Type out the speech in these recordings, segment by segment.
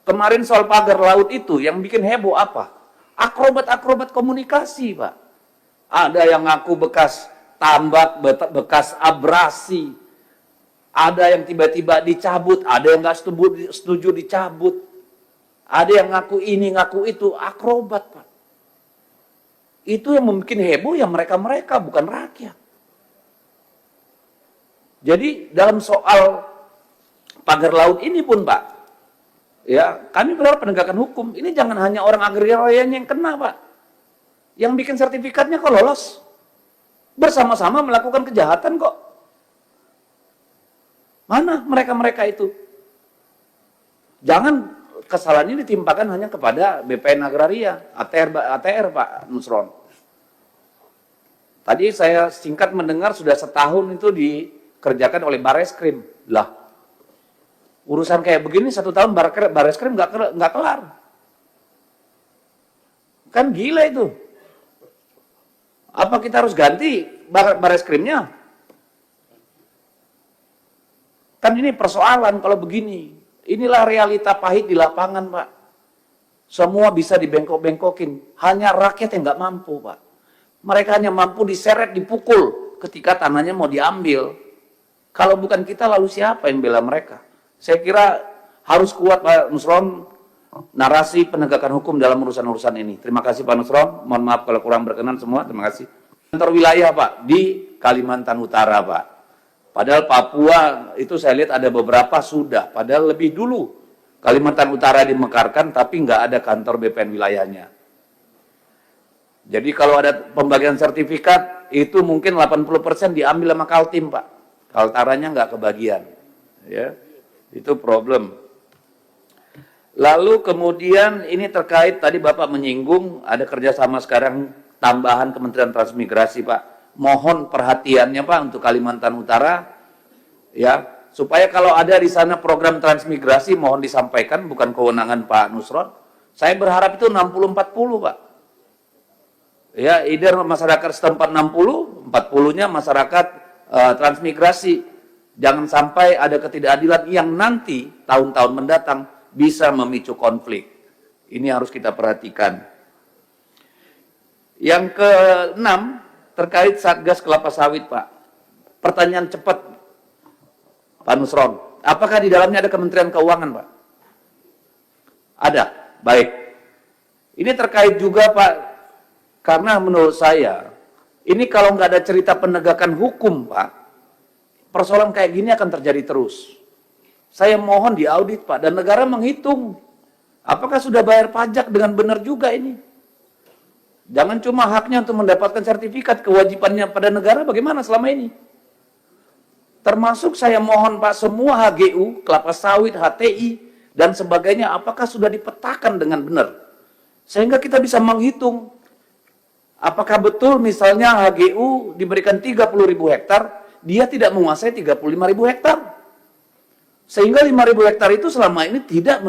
Kemarin soal pagar laut itu yang bikin heboh apa? Akrobat-akrobat komunikasi, Pak. Ada yang ngaku bekas tambak, bekas abrasi. Ada yang tiba-tiba dicabut, ada yang nggak setuju dicabut. Ada yang ngaku ini, ngaku itu, akrobat, Pak. Itu yang membuat heboh ya mereka-mereka, bukan rakyat. Jadi dalam soal pagar laut ini pun, Pak, ya kami berharap penegakan hukum. Ini jangan hanya orang agrarianya yang kena, Pak. Yang bikin sertifikatnya kok lolos. Bersama-sama melakukan kejahatan kok. Mana mereka-mereka itu? Jangan kesalahan ini ditimpakan hanya kepada BPN Agraria, ATR Pak Nusron. Tadi saya singkat mendengar sudah setahun itu dikerjakan oleh Bareskrim. Lah, urusan kayak begini 1 tahun Bareskrim nggak kelar. Kan gila itu. Apa kita harus ganti Bareskrimnya? Kan ini persoalan kalau begini. Inilah realita pahit di lapangan, Pak. Semua bisa dibengkok-bengkokin. Hanya rakyat yang nggak mampu, Pak. Mereka hanya mampu diseret, dipukul ketika tanahnya mau diambil. Kalau bukan kita, lalu siapa yang bela mereka? Saya kira harus kuat, Pak Nusron, narasi penegakan hukum dalam urusan-urusan ini. Terima kasih, Pak Nusron. Mohon maaf kalau kurang berkenan semua. Terima kasih. Kantor wilayah, Pak, di Kalimantan Utara, Pak. Padahal Papua itu saya lihat ada beberapa sudah. Padahal lebih dulu Kalimantan Utara dimekarkan, tapi nggak ada kantor BPN wilayahnya. Jadi kalau ada pembagian sertifikat, itu mungkin 80% diambil sama Kaltim, Pak. Kaltaranya nggak kebagian. Ya, itu problem. Lalu kemudian ini terkait, tadi Bapak menyinggung, ada kerjasama sekarang tambahan Kementerian Transmigrasi, Pak. Mohon perhatiannya, Pak, untuk Kalimantan Utara, ya, supaya kalau ada di sana program transmigrasi, mohon disampaikan, bukan kewenangan Pak Nusron. Saya berharap itu 60-40, Pak. Ya, either masyarakat setempat 60, 40-nya masyarakat transmigrasi. Jangan sampai ada ketidakadilan yang nanti tahun-tahun mendatang bisa memicu konflik. Ini harus kita perhatikan. Yang keenam, terkait Satgas Kelapa Sawit, Pak. Pertanyaan cepat, Pak Nusron. Apakah di dalamnya ada Kementerian Keuangan, Pak? Ada. Baik. Ini terkait juga, Pak, karena menurut saya, ini kalau nggak ada cerita penegakan hukum, Pak, persoalan kayak gini akan terjadi terus. Saya mohon diaudit, Pak, dan negara menghitung. Apakah sudah bayar pajak dengan benar juga ini? Jangan cuma haknya untuk mendapatkan sertifikat, kewajibannya pada negara bagaimana selama ini? Termasuk saya mohon, Pak, semua HGU, kelapa sawit, HTI, dan sebagainya, apakah sudah dipetakan dengan benar? Sehingga kita bisa menghitung, apakah betul misalnya HGU diberikan 30.000 hektar, dia tidak menguasai 35.000 hektar. Sehingga 5.000 hektar itu selama ini tidak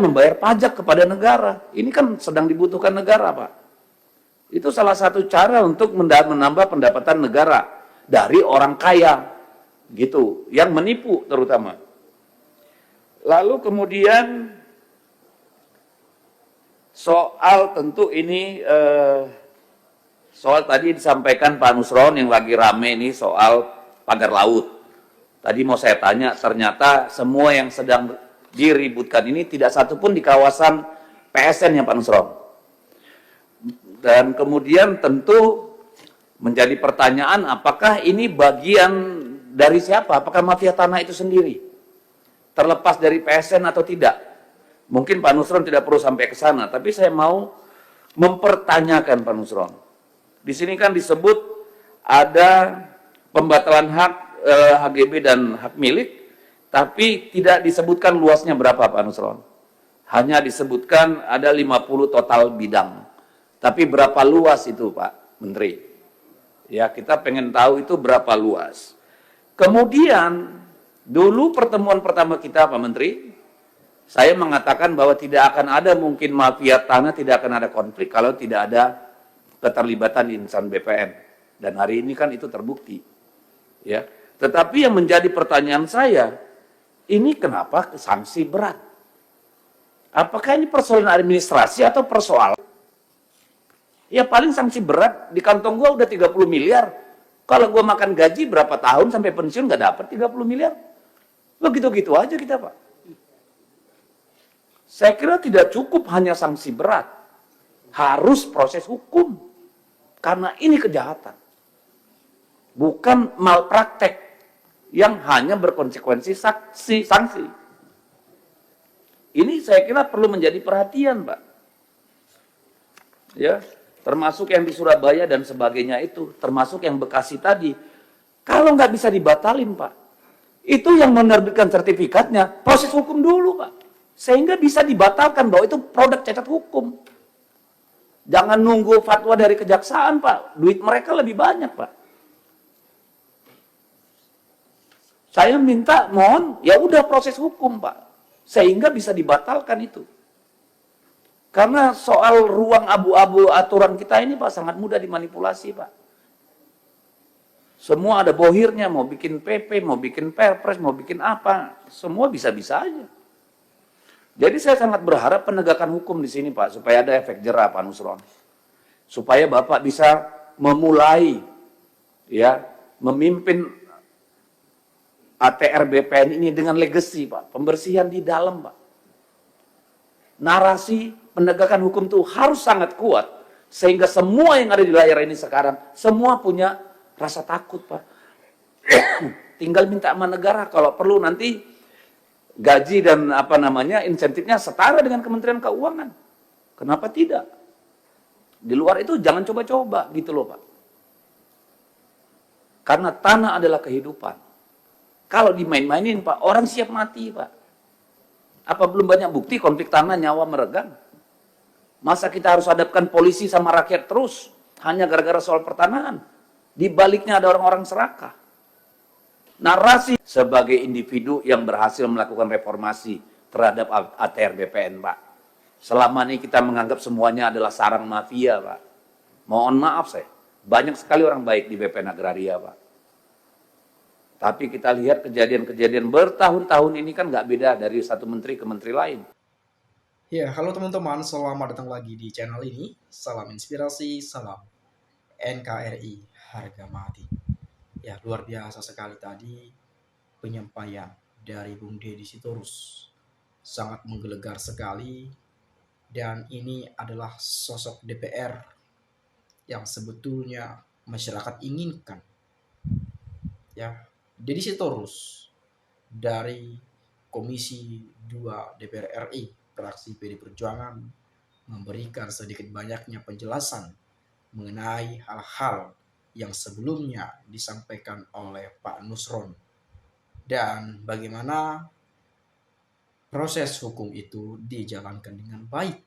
membayar pajak kepada negara. Ini kan sedang dibutuhkan negara, Pak. Itu salah satu cara untuk menambah pendapatan negara dari orang kaya, gitu, yang menipu terutama. Lalu kemudian soal tentu ini, soal tadi disampaikan Pak Nusron yang lagi rame ini soal pagar laut. Tadi mau saya tanya, ternyata semua yang sedang diributkan ini tidak satupun di kawasan PSN ya Pak Nusron. Dan kemudian tentu menjadi pertanyaan, apakah ini bagian dari siapa? Apakah mafia tanah itu sendiri? Terlepas dari PSN atau tidak? Mungkin Pak Nusron tidak perlu sampai ke sana, tapi saya mau mempertanyakan Pak Nusron. Di sini kan disebut ada pembatalan hak HGB dan hak milik, tapi tidak disebutkan luasnya berapa Pak Nusron. Hanya disebutkan ada 50 total bidang. Tapi berapa luas itu Pak Menteri? Ya, kita pengen tahu itu berapa luas. Kemudian, dulu pertemuan pertama kita Pak Menteri, saya mengatakan bahwa tidak akan ada mungkin mafia tanah, tidak akan ada konflik kalau tidak ada keterlibatan insan BPN. Dan hari ini kan itu terbukti. Ya. Tetapi yang menjadi pertanyaan saya, ini kenapa sanksi berat? Apakah ini persoalan administrasi atau persoalan? Ya paling sanksi berat, di kantong gua udah 30 miliar. Kalau gua makan gaji berapa tahun sampai pensiun nggak dapat 30 miliar. Begitu-gitu aja kita, Pak. Saya kira tidak cukup hanya sanksi berat. Harus proses hukum. Karena ini kejahatan. Bukan malpraktek yang hanya berkonsekuensi sanksi. Ini saya kira perlu menjadi perhatian, Pak. Ya, termasuk yang di Surabaya dan sebagainya itu, termasuk yang Bekasi tadi. Kalau nggak bisa dibatalin, Pak, itu yang menerbitkan sertifikatnya, proses hukum dulu, Pak. Sehingga bisa dibatalkan bahwa itu produk cacat hukum. Jangan nunggu fatwa dari kejaksaan, Pak. Duit mereka lebih banyak, Pak. Saya minta, mohon, ya udah proses hukum, Pak. Sehingga bisa dibatalkan itu. Karena soal ruang abu-abu aturan kita ini, Pak, sangat mudah dimanipulasi, Pak. Semua ada bohirnya, mau bikin PP, mau bikin perpres, mau bikin apa, semua bisa-bisa aja. Jadi saya sangat berharap penegakan hukum di sini, Pak, supaya ada efek jerah, Pak Nusron. Supaya Bapak bisa memulai, ya, memimpin ATR BPN ini dengan legacy, Pak. Pembersihan di dalam, Pak. Narasi penegakan hukum itu harus sangat kuat. Sehingga semua yang ada di layar ini sekarang, semua punya rasa takut, Pak. Tinggal minta sama negara, kalau perlu nanti gaji dan insentifnya setara dengan Kementerian Keuangan. Kenapa tidak? Di luar itu jangan coba-coba, gitu loh, Pak. Karena tanah adalah kehidupan. Kalau dimain-mainin, Pak, orang siap mati, Pak. Apa belum banyak bukti konflik tanah nyawa meregang? Masa kita harus hadapkan polisi sama rakyat terus hanya gara-gara soal pertanahan? Di baliknya ada orang-orang serakah. Narasi sebagai individu yang berhasil melakukan reformasi terhadap ATR BPN, Pak. Selama ini kita menganggap semuanya adalah sarang mafia, Pak. Mohon maaf saya, banyak sekali orang baik di BPN Agraria, Pak. Tapi kita lihat kejadian-kejadian bertahun-tahun ini kan nggak beda dari satu menteri ke menteri lain. Ya, halo teman-teman, selamat datang lagi di channel ini. Salam inspirasi, salam NKRI, harga mati. Ya, luar biasa sekali tadi penyampaian dari Bung Deddy Sitorus. Sangat menggelegar sekali, dan ini adalah sosok DPR yang sebetulnya masyarakat inginkan. Ya, Deddy Sitorus dari Komisi 2 DPR RI, fraksi PD Perjuangan, memberikan sedikit banyaknya penjelasan mengenai hal-hal yang sebelumnya disampaikan oleh Pak Nusron dan bagaimana proses hukum itu dijalankan dengan baik.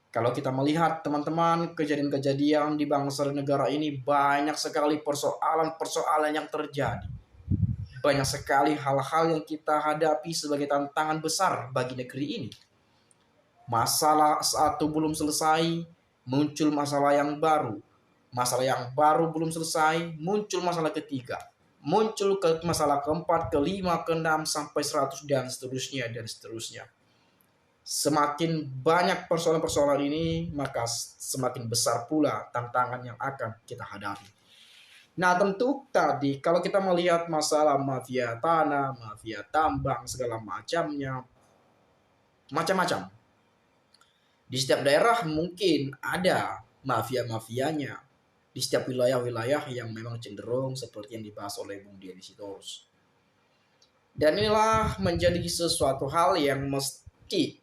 Kalau kita melihat teman-teman kejadian-kejadian di bangsa dan negara ini, banyak sekali persoalan-persoalan yang terjadi. Banyak sekali hal-hal yang kita hadapi sebagai tantangan besar bagi negeri ini. Masalah satu belum selesai, muncul masalah yang baru. Masalah yang baru belum selesai, muncul masalah ketiga. Muncul ke masalah keempat, kelima, keenam, sampai 100 dan seterusnya dan seterusnya. Semakin banyak persoalan-persoalan ini, maka semakin besar pula tantangan yang akan kita hadapi. Nah, tentu tadi kalau kita melihat masalah mafia tanah, mafia tambang, segala macamnya, macam-macam. Di setiap daerah mungkin ada mafia-mafianya. Di setiap wilayah-wilayah yang memang cenderung seperti yang dibahas oleh Bung Deddy Sitorus. Dan inilah menjadi sesuatu hal yang mesti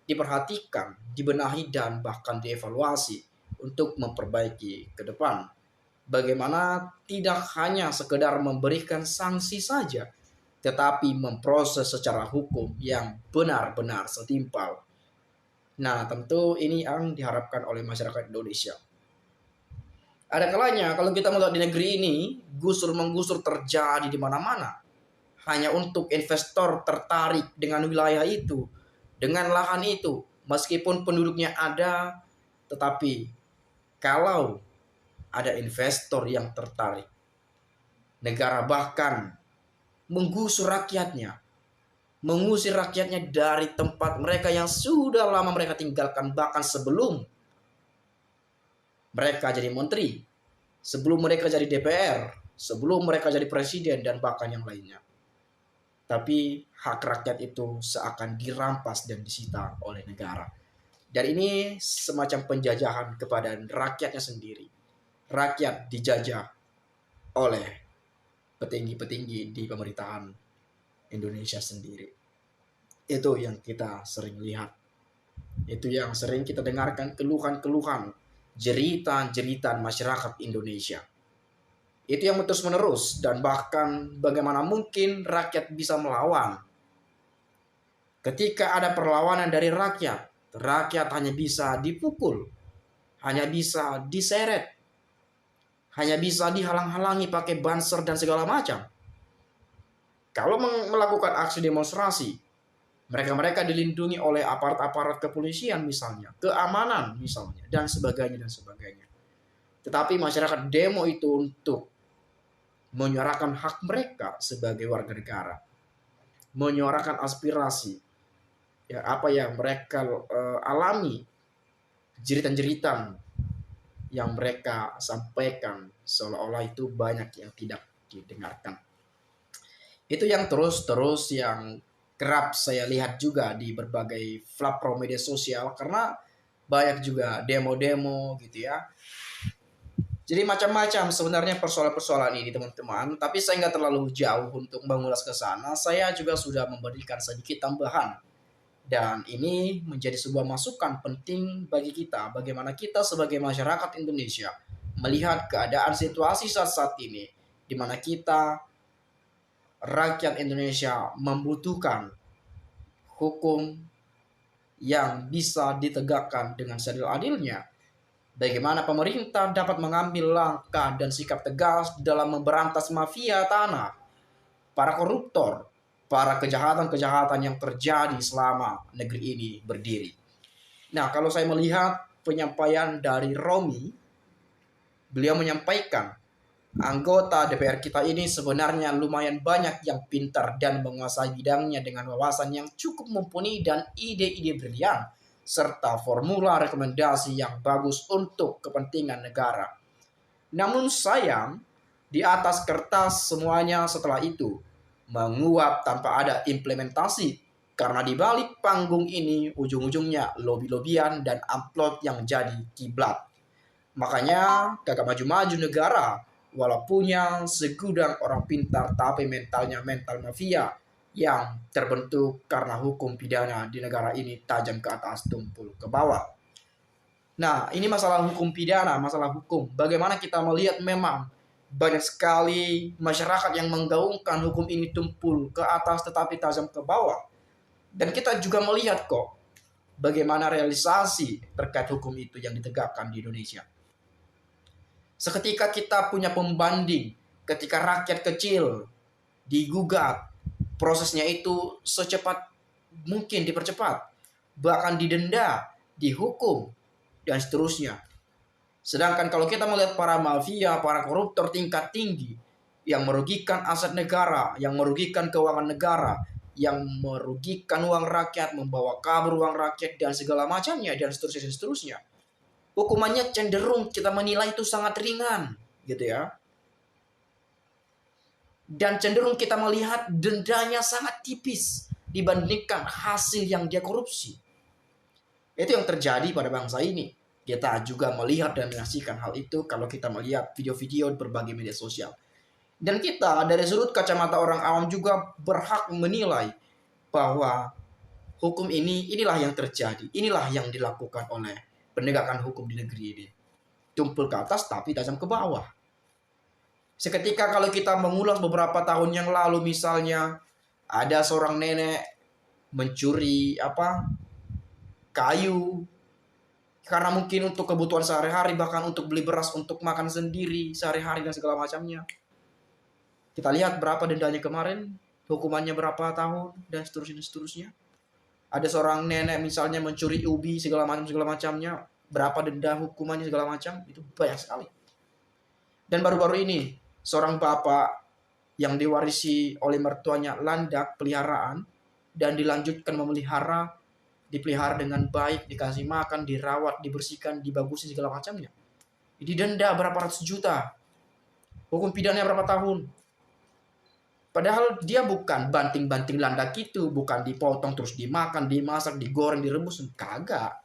diperhatikan, dibenahi, dan bahkan dievaluasi untuk memperbaiki ke depan. Bagaimana tidak hanya sekedar memberikan sanksi saja, tetapi memproses secara hukum yang benar-benar setimpal. Nah, tentu ini yang diharapkan oleh masyarakat Indonesia. Ada kalanya kalau kita melihat di negeri ini, gusur-menggusur terjadi di mana-mana. Hanya untuk investor tertarik dengan wilayah itu, dengan lahan itu, meskipun penduduknya ada, tetapi kalau ada investor yang tertarik, negara bahkan menggusur rakyatnya, mengusir rakyatnya dari tempat mereka yang sudah lama mereka tinggalkan, bahkan sebelum mereka jadi menteri, sebelum mereka jadi DPR, sebelum mereka jadi presiden, dan bahkan yang lainnya. Tapi hak rakyat itu seakan dirampas dan disita oleh negara. Dan ini semacam penjajahan kepada rakyatnya sendiri. Rakyat dijajah oleh petinggi-petinggi di pemerintahan Indonesia sendiri. Itu yang kita sering lihat. Itu yang sering kita dengarkan, keluhan-keluhan, jeritan-jeritan masyarakat Indonesia. Itu yang terus-menerus, dan bahkan bagaimana mungkin rakyat bisa melawan. Ketika ada perlawanan dari rakyat, rakyat hanya bisa dipukul, hanya bisa diseret, hanya bisa dihalang-halangi pakai banser dan segala macam. Kalau melakukan aksi demonstrasi, mereka dilindungi oleh aparat-aparat kepolisian misalnya, keamanan misalnya, dan sebagainya dan sebagainya. Tetapi masyarakat demo itu untuk menyuarakan hak mereka sebagai warga negara, menyuarakan aspirasi, ya apa yang mereka alami, jeritan-jeritan yang mereka sampaikan, seolah-olah itu banyak yang tidak didengarkan. Itu yang terus yang kerap saya lihat juga di berbagai platform media sosial, karena banyak juga demo-demo gitu ya. Jadi macam-macam sebenarnya persoalan-persoalan ini teman-teman, tapi saya nggak terlalu jauh untuk mengulas ke sana. Saya juga sudah memberikan sedikit tambahan. Dan ini menjadi sebuah masukan penting bagi kita, bagaimana kita sebagai masyarakat Indonesia melihat keadaan situasi saat ini, di mana kita, rakyat Indonesia, membutuhkan hukum yang bisa ditegakkan dengan seadil-adilnya. Bagaimana pemerintah dapat mengambil langkah dan sikap tegas dalam memberantas mafia tanah, para koruptor, para kejahatan-kejahatan yang terjadi selama negeri ini berdiri. Nah, kalau saya melihat penyampaian dari Romi, beliau menyampaikan anggota DPR kita ini sebenarnya lumayan banyak yang pintar dan menguasai bidangnya dengan wawasan yang cukup mumpuni dan ide-ide brilian, serta formula rekomendasi yang bagus untuk kepentingan negara. Namun sayang, di atas kertas semuanya setelah itu menguap tanpa ada implementasi, karena di balik panggung ini ujung-ujungnya lobby-lobbyan dan amplop yang jadi kiblat. Makanya kagak maju-maju negara, walau punya segudang orang pintar tapi mentalnya mental mafia yang terbentuk karena hukum pidana di negara ini tajam ke atas tumpul ke bawah. Nah, ini masalah hukum pidana, masalah hukum. Bagaimana kita melihat memang banyak sekali masyarakat yang menggaungkan hukum ini tumpul ke atas tetapi tajam ke bawah. Dan kita juga melihat kok bagaimana realisasi terkait hukum itu yang ditegakkan di Indonesia. Seketika kita punya pembanding, ketika rakyat kecil digugat, prosesnya itu secepat mungkin dipercepat, bahkan didenda, dihukum, dan seterusnya. Sedangkan kalau kita melihat para mafia, para koruptor tingkat tinggi yang merugikan aset negara, yang merugikan keuangan negara, yang merugikan uang rakyat, membawa kabur uang rakyat dan segala macamnya dan seterusnya, hukumannya cenderung kita menilai itu sangat ringan, gitu ya. Dan cenderung kita melihat dendanya sangat tipis dibandingkan hasil yang dia korupsi. Itu yang terjadi pada bangsa ini. Kita juga melihat dan menyaksikan hal itu kalau kita melihat video-video berbagai media sosial. Dan kita dari sudut kacamata orang awam juga berhak menilai bahwa hukum inilah yang terjadi, inilah yang dilakukan oleh penegakan hukum di negeri ini. Tumpul ke atas tapi tajam ke bawah. Seketika kalau kita mengulas beberapa tahun yang lalu misalnya, ada seorang nenek mencuri kayu karena mungkin untuk kebutuhan sehari-hari, bahkan untuk beli beras untuk makan sendiri sehari-hari dan segala macamnya. Kita lihat berapa dendanya kemarin, hukumannya berapa tahun dan seterusnya. Ada seorang nenek misalnya mencuri ubi segala macamnya, berapa denda hukumannya segala macam, itu banyak sekali. Dan baru-baru ini seorang bapak yang diwarisi oleh mertuanya landak peliharaan dan dilanjutkan memelihara, dipelihara dengan baik, dikasih makan, dirawat, dibersihkan, dibagusin segala macamnya, didenda berapa ratus juta, hukum pidananya berapa tahun. Padahal dia bukan banting-banting landak itu, bukan dipotong terus dimakan, dimasak, digoreng, direbus, kagak.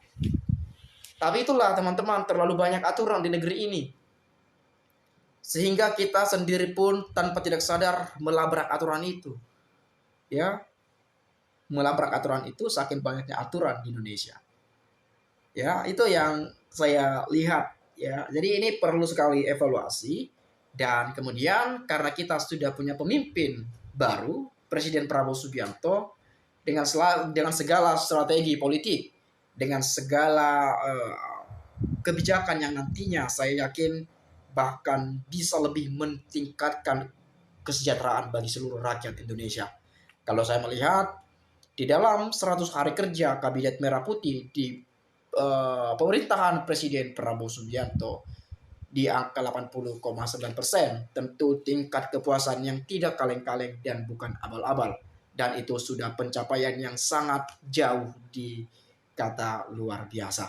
Tapi itulah teman-teman, terlalu banyak aturan di negeri ini. Sehingga kita sendiri pun tanpa tidak sadar melabrak aturan itu. Ya, melabrak aturan itu saking banyaknya aturan di Indonesia. Ya, itu yang saya lihat ya. Jadi ini perlu sekali evaluasi. Dan kemudian karena kita sudah punya pemimpin baru, Presiden Prabowo Subianto, dengan segala strategi politik, dengan segala kebijakan yang nantinya saya yakin bahkan bisa lebih meningkatkan kesejahteraan bagi seluruh rakyat Indonesia. Kalau saya melihat di dalam 100 hari kerja Kabinet Merah Putih di pemerintahan Presiden Prabowo Subianto di angka 80,9%, tentu tingkat kepuasan yang tidak kaleng-kaleng dan bukan abal-abal. Dan itu sudah pencapaian yang sangat jauh di kata luar biasa.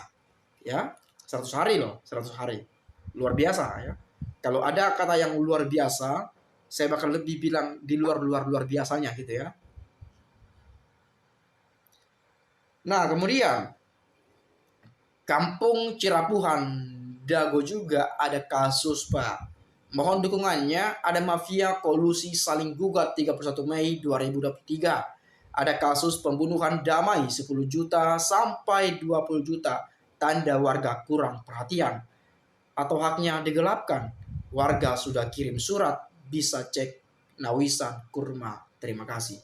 Ya, 100 hari loh, 100 hari. Luar biasa ya. Kalau ada kata yang luar biasa, saya bakal lebih bilang di luar biasanya gitu ya. Nah, kemudian Kampung Cirapuhan Dago juga ada kasus, Pak. Mohon dukungannya, ada mafia kolusi saling gugat 31 Mei 2023. Ada kasus pembunuhan damai 10 juta sampai 20 juta. Tanda warga kurang perhatian. Atau haknya digelapkan. Warga sudah kirim surat, bisa cek Nawisan Kurma. Terima kasih.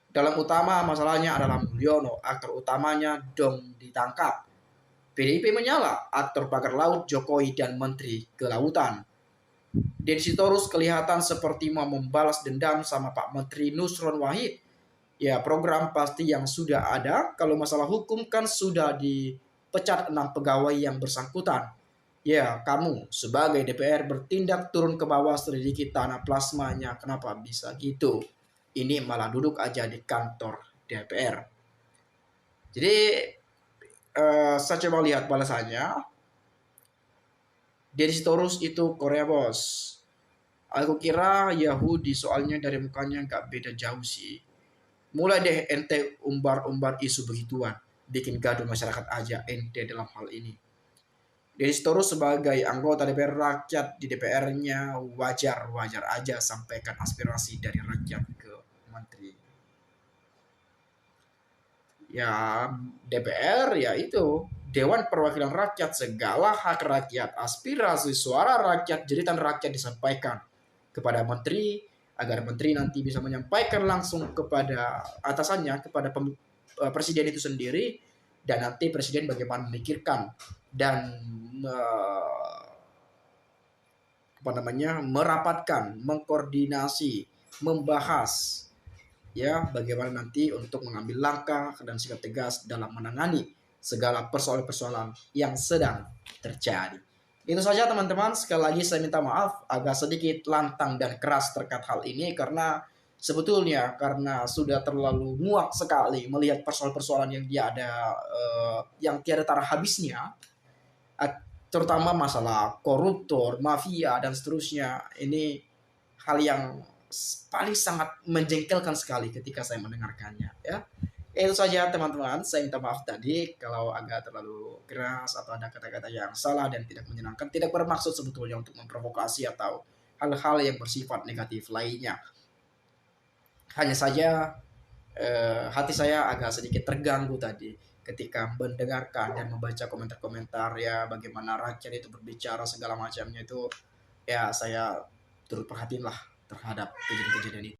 Dalam utama masalahnya adalah Mulyono, aktor utamanya dong ditangkap. PDIP menyala aktor pagar laut Jokowi dan Menteri Kelautan. Deddy Sitorus kelihatan seperti mau membalas dendam sama Pak Menteri Nusron Wahid. Ya, program pasti yang sudah ada. Kalau masalah hukum kan sudah dipecat 6 pegawai yang bersangkutan. Ya, kamu sebagai DPR bertindak turun ke bawah selidiki tanah plasmanya. Kenapa bisa gitu? Ini malah duduk aja di kantor DPR. Jadi saya coba lihat balasannya. Deddy Sitorus itu Korea bos. Aku kira Yahudi soalnya dari mukanya gak beda jauh sih. Mulai deh ente umbar-umbar isu begituan. Bikin gaduh masyarakat aja ente dalam hal ini. Deddy Sitorus sebagai anggota DPR rakyat di DPR-nya wajar aja sampaikan aspirasi dari rakyat ke menteri. Ya DPR ya itu Dewan Perwakilan Rakyat, segala hak rakyat, aspirasi, suara rakyat, jeritan rakyat disampaikan kepada menteri agar menteri nanti bisa menyampaikan langsung kepada atasannya, kepada presiden itu sendiri, dan nanti presiden bagaimana memikirkan dan merapatkan, mengkoordinasi, membahas ya bagaimana nanti untuk mengambil langkah dan sikap tegas dalam menangani segala persoalan-persoalan yang sedang terjadi. Itu saja teman-teman, sekali lagi saya minta maaf agak sedikit lantang dan keras terkait hal ini karena sebetulnya karena sudah terlalu muak sekali melihat persoalan-persoalan yang dia ada yang tiada tara habisnya, terutama masalah koruptor, mafia dan seterusnya. Ini hal yang paling sangat menjengkelkan sekali ketika saya mendengarkannya ya. Itu saja teman-teman, saya minta maaf tadi kalau agak terlalu keras atau ada kata-kata yang salah dan tidak menyenangkan, tidak bermaksud sebetulnya untuk memprovokasi atau hal-hal yang bersifat negatif lainnya. Hanya saja hati saya agak sedikit terganggu tadi ketika mendengarkan dan membaca komentar-komentar ya bagaimana rakyat itu berbicara segala macamnya itu, ya saya turut perhatian lah terhadap kejadian-kejadian itu.